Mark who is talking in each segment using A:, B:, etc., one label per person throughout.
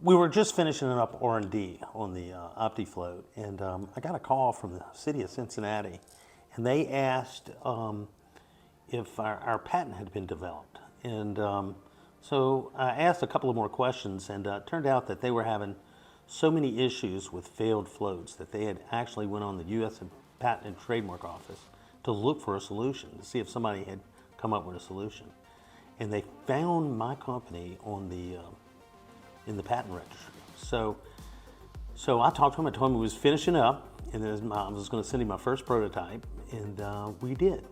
A: We were just finishing up R&D on the Opti-Float, and I got a call from the city of Cincinnati, and they asked if our patent had been developed. And so I asked a couple of more questions, and it turned out that they were having so many issues with failed floats that they had actually went on the U.S. Patent and Trademark Office to look for a solution, to see if somebody had come up with a solution. And they found my company on the in the patent registry. So I talked to him. I told him we was finishing up, and then I was going to send him my first prototype, and we did.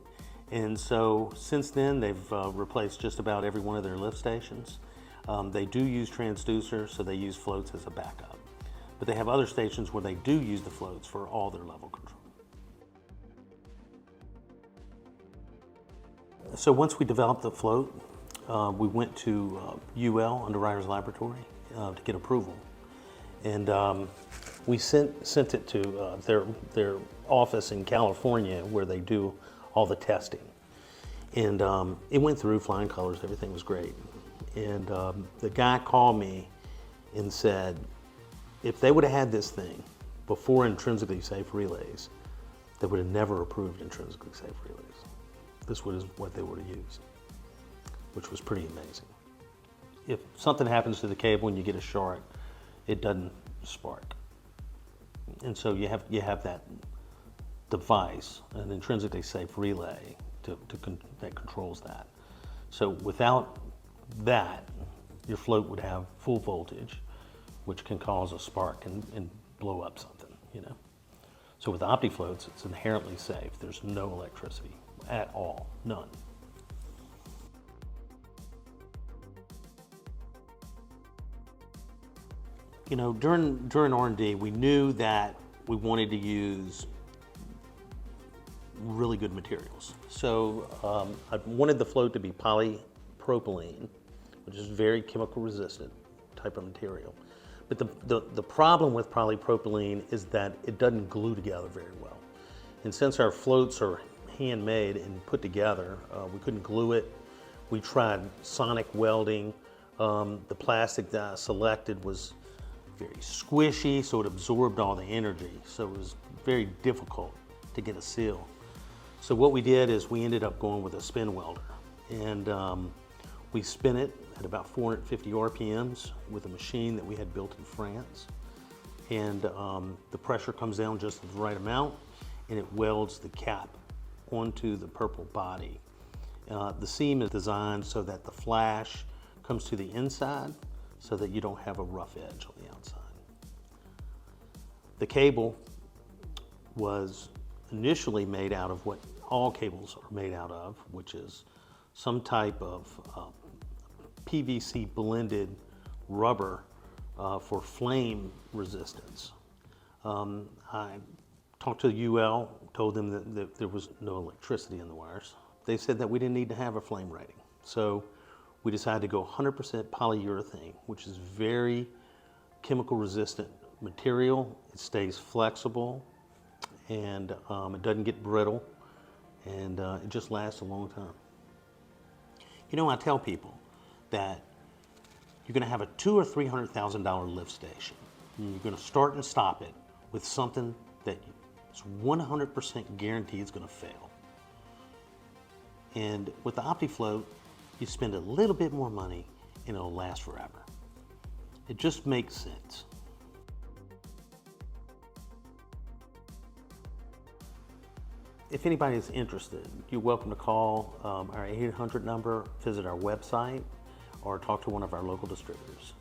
A: And so since then, they've replaced just about every one of their lift stations. They do use transducers, so they use floats as a backup. But they have other stations where they do use the floats for all their level control. So once we developed the float, we went to UL, Underwriters Laboratory, to get approval. And we sent it to their office in California where they do all the testing. And it went through flying colors, everything was great. And the guy called me and said, if they would have had this thing before intrinsically safe relays, they would have never approved intrinsically safe relays. This was what they would have used, which was pretty amazing. If something happens to the cable and you get a short, it doesn't spark. And so you have that device, an intrinsically safe relay that controls that. So without that, your float would have full voltage, which can cause a spark and blow up something, you know. So with Opti-Floats, it's inherently safe. There's no electricity at all, none. You know, during R&D, we knew that we wanted to use really good materials. So I wanted the float to be polypropylene, which is very chemical resistant type of material. But the problem with polypropylene is that it doesn't glue together very well. And since our floats are handmade and put together, we couldn't glue it. We tried sonic welding. The plastic that I selected was very squishy, so it absorbed all the energy. So it was very difficult to get a seal. So what we did is we ended up going with a spin welder. And we spin it at about 450 RPMs with a machine that we had built in France. And the pressure comes down just the right amount, and it welds the cap onto the purple body. The seam is designed so that the flash comes to the inside so that you don't have a rough edge on the outside. The cable was initially made out of what all cables are made out of, which is some type of PVC blended rubber for flame resistance. I talked to UL, told them that there was no electricity in the wires. They said that we didn't need to have a flame rating. So we decided to go 100% polyurethane, which is very chemical resistant material. It stays flexible, and it doesn't get brittle, and it just lasts a long time. You know, I tell people that you're going to have a $200,000 or $300,000 lift station, and you're going to start and stop it with something that is 100% guaranteed is going to fail. And with the Opti-Float, you spend a little bit more money and it'll last forever. It just makes sense. If anybody is interested, you're welcome to call our 800 number, visit our website, or talk to one of our local distributors.